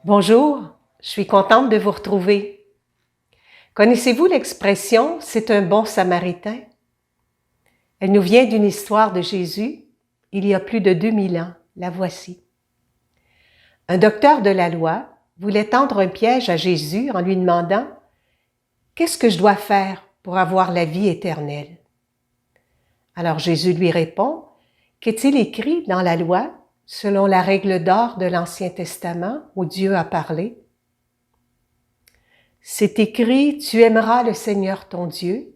Bonjour, je suis contente de vous retrouver. Connaissez-vous l'expression « c'est un bon samaritain » ? Elle nous vient d'une histoire de Jésus, il y a plus de 2000 ans, la voici. Un docteur de la loi voulait tendre un piège à Jésus en lui demandant « Qu'est-ce que je dois faire pour avoir la vie éternelle ?» Alors Jésus lui répond « Qu'est-il écrit dans la loi ?» selon la règle d'or de l'Ancien Testament où Dieu a parlé. C'est écrit, tu aimeras le Seigneur ton Dieu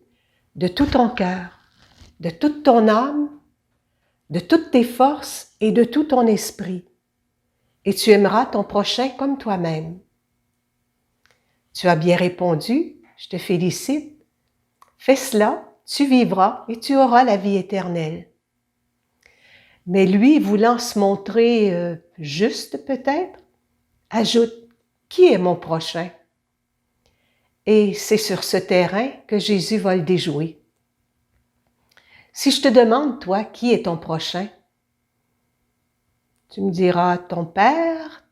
de tout ton cœur, de toute ton âme, de toutes tes forces et de tout ton esprit, et tu aimeras ton prochain comme toi-même. Tu as bien répondu, je te félicite. Fais cela, tu vivras et tu auras la vie éternelle. Mais lui, voulant se montrer juste peut-être, ajoute « Qui est mon prochain ?» Et c'est sur ce terrain que Jésus va le déjouer. Si je te demande, toi, qui est ton prochain? Tu me diras ton père,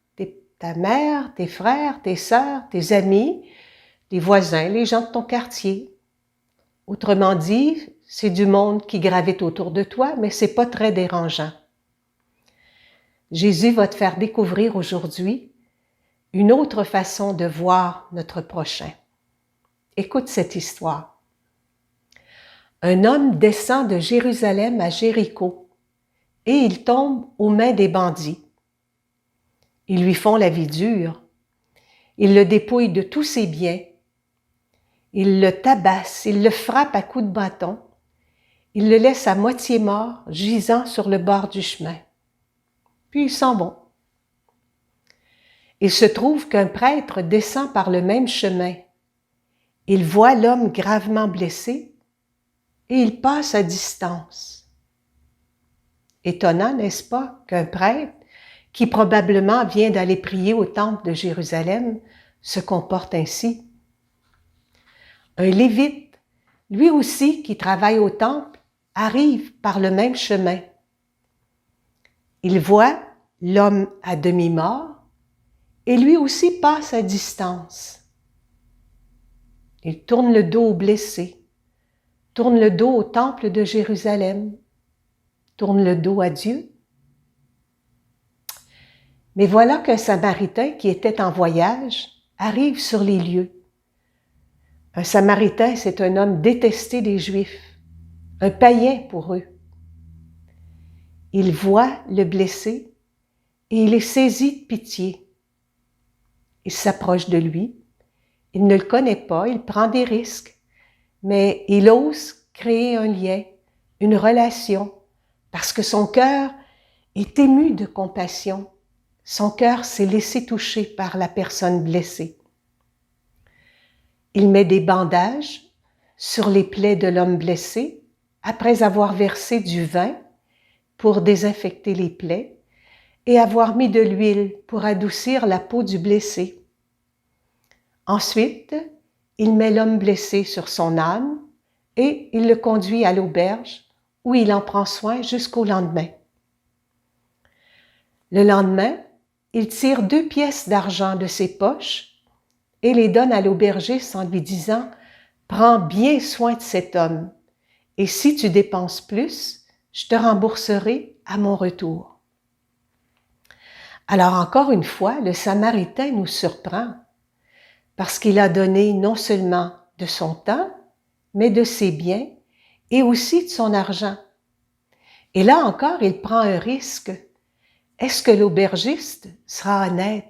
ta mère, tes frères, tes sœurs, tes amis, tes voisins, les gens de ton quartier. Autrement dit, c'est du monde qui gravite autour de toi, mais c'est pas très dérangeant. Jésus va te faire découvrir aujourd'hui une autre façon de voir notre prochain. Écoute cette histoire. Un homme descend de Jérusalem à Jéricho et il tombe aux mains des bandits. Ils lui font la vie dure. Ils le dépouillent de tous ses biens. Ils le tabassent, ils le frappent à coups de bâton. Ils le laissent à moitié mort, gisant sur le bord du chemin. Puis ils s'en vont. Il se trouve qu'un prêtre descend par le même chemin. Il voit l'homme gravement blessé et il passe à distance. Étonnant, n'est-ce pas, qu'un prêtre, qui probablement vient d'aller prier au temple de Jérusalem, se comporte ainsi. Un lévite, lui aussi qui travaille au temple, arrive par le même chemin. Il voit l'homme à demi-mort et lui aussi passe à distance. Il tourne le dos au blessé, tourne le dos au temple de Jérusalem, tourne le dos à Dieu. Mais voilà qu'un Samaritain qui était en voyage arrive sur les lieux. Un Samaritain, c'est un homme détesté des Juifs, un païen pour eux. Il voit le blessé et il est saisi de pitié. Il s'approche de lui. Il ne le connaît pas, il prend des risques, mais il ose créer un lien, une relation, parce que son cœur est ému de compassion. Son cœur s'est laissé toucher par la personne blessée. Il met des bandages sur les plaies de l'homme blessé après avoir versé du vin pour désinfecter les plaies et avoir mis de l'huile pour adoucir la peau du blessé. Ensuite, il met l'homme blessé sur son âne et il le conduit à l'auberge où il en prend soin jusqu'au lendemain. Le lendemain, il tire 2 pièces d'argent de ses poches et les donne à l'aubergiste en lui disant « Prends bien soin de cet homme et si tu dépenses plus, je te rembourserai à mon retour. » Alors encore une fois, le Samaritain nous surprend parce qu'il a donné non seulement de son temps, mais de ses biens et aussi de son argent. Et là encore, il prend un risque. Est-ce que l'aubergiste sera honnête?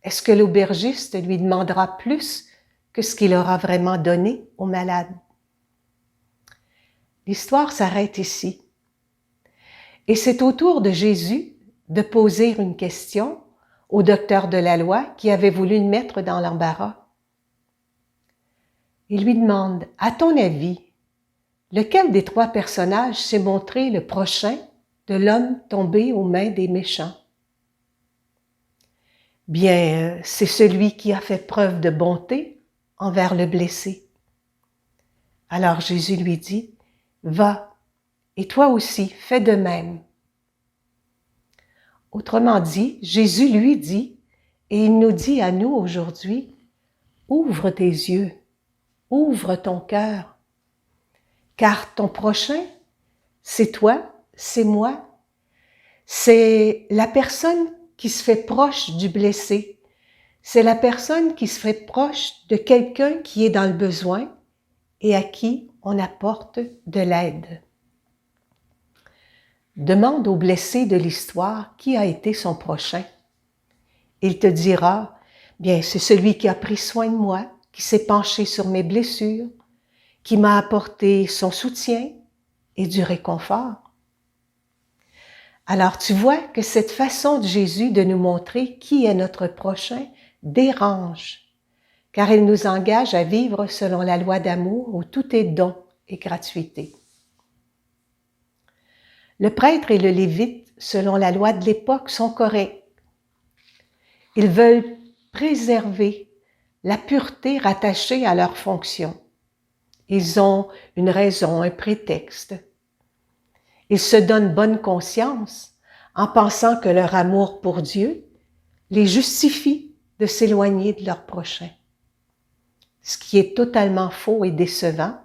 Est-ce que l'aubergiste lui demandera plus que ce qu'il aura vraiment donné au malade? L'histoire s'arrête ici. Et c'est au tour de Jésus de poser une question au docteur de la loi qui avait voulu le mettre dans l'embarras. Il lui demande, à ton avis, lequel des 3 personnages s'est montré le prochain de l'homme tombé aux mains des méchants? Bien, c'est celui qui a fait preuve de bonté envers le blessé. Alors Jésus lui dit, va, et toi aussi, fais de même. Autrement dit, Jésus lui dit, et il nous dit à nous aujourd'hui, ouvre tes yeux, ouvre ton cœur, car ton prochain, c'est toi, c'est moi, c'est la personne qui se fait proche du blessé, c'est la personne qui se fait proche de quelqu'un qui est dans le besoin et à qui on apporte de l'aide. Demande au blessé de l'histoire qui a été son prochain. Il te dira, bien, c'est celui qui a pris soin de moi, qui s'est penché sur mes blessures, qui m'a apporté son soutien et du réconfort. Alors tu vois que cette façon de Jésus de nous montrer qui est notre prochain dérange, car il nous engage à vivre selon la loi d'amour où tout est don et gratuité. Le prêtre et le lévite, selon la loi de l'époque, sont corrects. Ils veulent préserver la pureté rattachée à leur fonction. Ils ont une raison, un prétexte. Ils se donnent bonne conscience en pensant que leur amour pour Dieu les justifie de s'éloigner de leur prochain. Ce qui est totalement faux et décevant,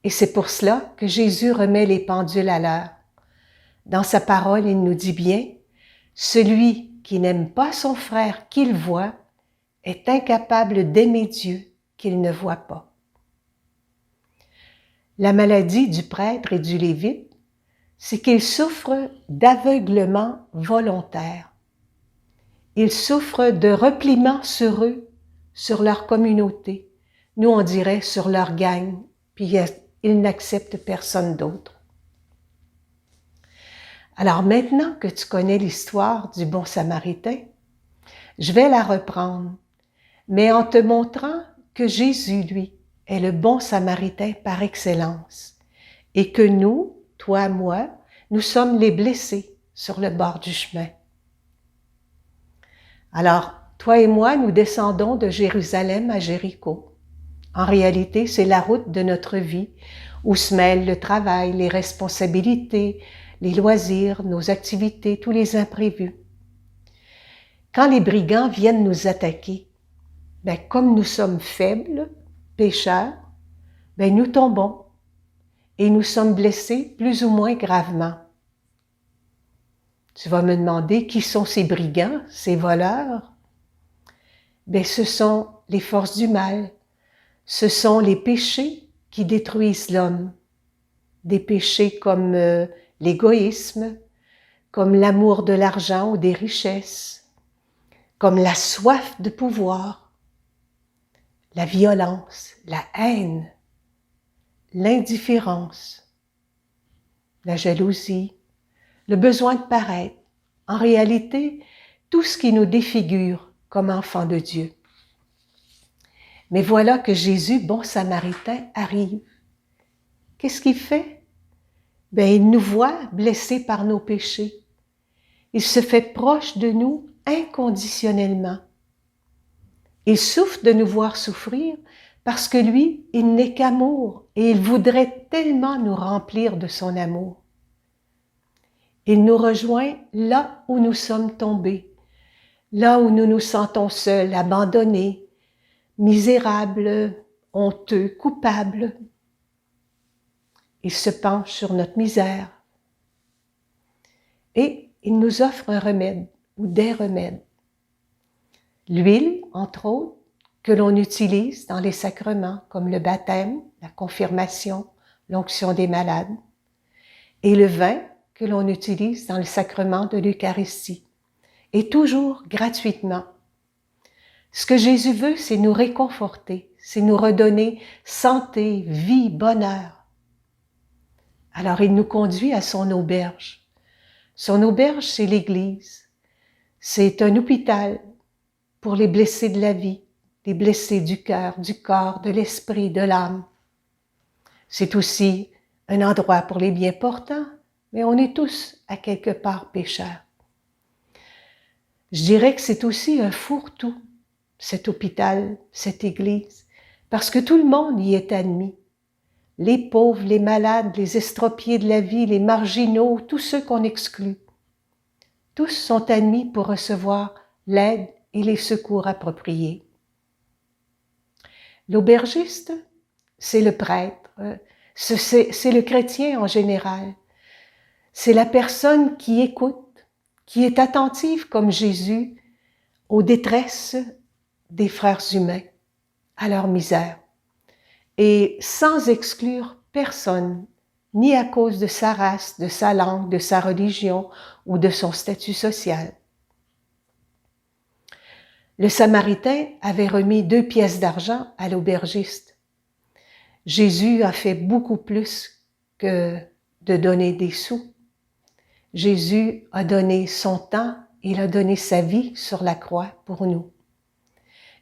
et c'est pour cela que Jésus remet les pendules à l'heure. Dans sa parole, il nous dit bien, « Celui qui n'aime pas son frère qu'il voit est incapable d'aimer Dieu qu'il ne voit pas. » La maladie du prêtre et du lévite, c'est qu'ils souffrent d'aveuglement volontaire. Ils souffrent de repliement sur eux, sur leur communauté. Nous, on dirait sur leur gang, puis ils n'acceptent personne d'autre. Alors maintenant que tu connais l'histoire du bon Samaritain, je vais la reprendre, mais en te montrant que Jésus, lui, est le bon Samaritain par excellence et que nous, toi, moi, nous sommes les blessés sur le bord du chemin. Alors, toi et moi, nous descendons de Jérusalem à Jéricho. En réalité, c'est la route de notre vie où se mêlent le travail, les responsabilités, les loisirs, nos activités, tous les imprévus. Quand les brigands viennent nous attaquer, comme nous sommes faibles, pécheurs, nous tombons et nous sommes blessés plus ou moins gravement. Tu vas me demander qui sont ces brigands, ces voleurs? Ce sont les forces du mal, ce sont les péchés qui détruisent l'homme. Des péchés comme l'égoïsme, comme l'amour de l'argent ou des richesses, comme la soif de pouvoir, la violence, la haine, l'indifférence, la jalousie, le besoin de paraître. En réalité, tout ce qui nous défigure comme enfants de Dieu. Mais voilà que Jésus, bon Samaritain, arrive. Qu'est-ce qu'il fait? Il nous voit blessés par nos péchés. Il se fait proche de nous inconditionnellement. Il souffre de nous voir souffrir parce que lui, il n'est qu'amour et il voudrait tellement nous remplir de son amour. Il nous rejoint là où nous sommes tombés, là où nous nous sentons seuls, abandonnés, misérables, honteux, coupables. Il se penche sur notre misère et il nous offre un remède ou des remèdes. L'huile, entre autres, que l'on utilise dans les sacrements comme le baptême, la confirmation, l'onction des malades, et le vin que l'on utilise dans le sacrement de l'Eucharistie, et toujours gratuitement. Ce que Jésus veut, c'est nous réconforter, c'est nous redonner santé, vie, bonheur. Alors il nous conduit à son auberge. Son auberge, c'est l'Église. C'est un hôpital pour les blessés de la vie, les blessés du cœur, du corps, de l'esprit, de l'âme. C'est aussi un endroit pour les bien portants, mais on est tous à quelque part pécheurs. Je dirais que c'est aussi un fourre-tout, cet hôpital, cette église, parce que tout le monde y est admis. Les pauvres, les malades, les estropiés de la vie, les marginaux, tous ceux qu'on exclut. Tous sont admis pour recevoir l'aide et les secours appropriés. L'aubergiste, c'est le prêtre, c'est le chrétien en général. C'est la personne qui écoute, qui est attentive comme Jésus aux détresses des frères humains, à leur misère, et sans exclure personne, ni à cause de sa race, de sa langue, de sa religion ou de son statut social. Le Samaritain avait remis 2 pièces d'argent à l'aubergiste. Jésus a fait beaucoup plus que de donner des sous. Jésus a donné son temps, il a donné sa vie sur la croix pour nous.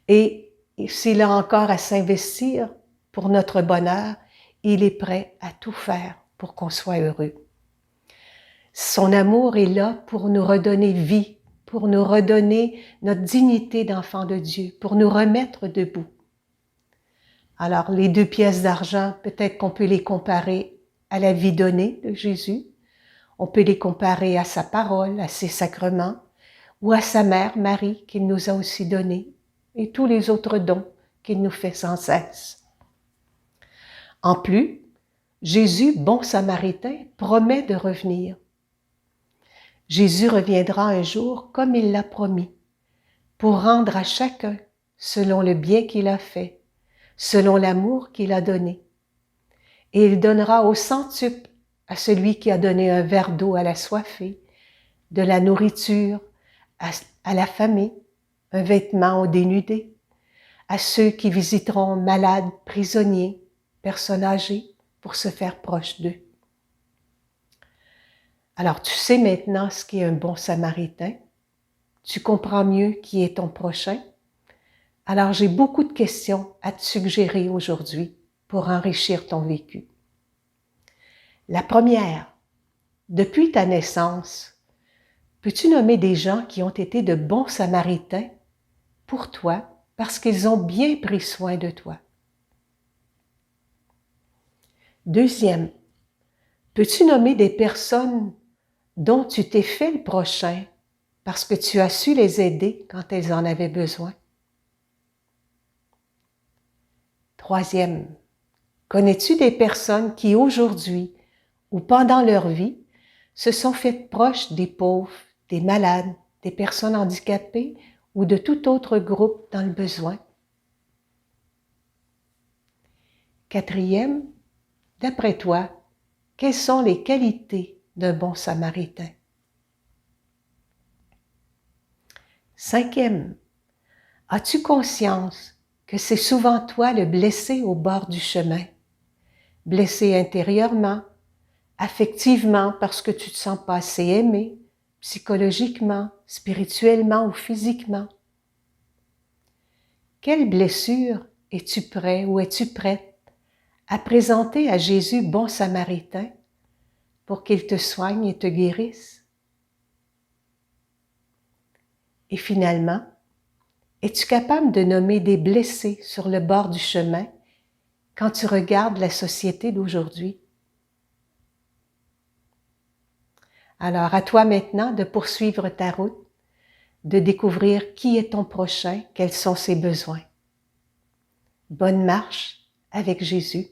Et s'il a encore à s'investir pour notre bonheur, il est prêt à tout faire pour qu'on soit heureux. Son amour est là pour nous redonner vie, pour nous redonner notre dignité d'enfant de Dieu, pour nous remettre debout. Alors, les 2 pièces d'argent, peut-être qu'on peut les comparer à la vie donnée de Jésus. On peut les comparer à sa parole, à ses sacrements, ou à sa mère, Marie, qu'il nous a aussi donnés, et tous les autres dons qu'il nous fait sans cesse. En plus, Jésus, bon Samaritain, promet de revenir. Jésus reviendra un jour comme il l'a promis, pour rendre à chacun selon le bien qu'il a fait, selon l'amour qu'il a donné. Et il donnera au centuple à celui qui a donné un verre d'eau à l'assoiffé, de la nourriture à l'affamé, un vêtement au dénudé, à ceux qui visiteront malades, prisonniers, personnes âgées, pour se faire proche d'eux. Alors, tu sais maintenant ce qu'est un bon Samaritain. Tu comprends mieux qui est ton prochain. Alors, j'ai beaucoup de questions à te suggérer aujourd'hui pour enrichir ton vécu. La première, depuis ta naissance, peux-tu nommer des gens qui ont été de bons Samaritains pour toi parce qu'ils ont bien pris soin de toi? Deuxième, peux-tu nommer des personnes dont tu t'es fait le prochain parce que tu as su les aider quand elles en avaient besoin? Troisième, connais-tu des personnes qui aujourd'hui ou pendant leur vie se sont faites proches des pauvres, des malades, des personnes handicapées ou de tout autre groupe dans le besoin? Quatrième, d'après toi, quelles sont les qualités d'un bon Samaritain? Cinquième, as-tu conscience que c'est souvent toi le blessé au bord du chemin? Blessé intérieurement, affectivement parce que tu te sens pas assez aimé, psychologiquement, spirituellement ou physiquement. Quelle blessure es-tu prêt ou es-tu prête à présenter à Jésus bon Samaritain pour qu'il te soigne et te guérisse? Et finalement, es-tu capable de nommer des blessés sur le bord du chemin quand tu regardes la société d'aujourd'hui? Alors, à toi maintenant de poursuivre ta route, de découvrir qui est ton prochain, quels sont ses besoins. Bonne marche avec Jésus.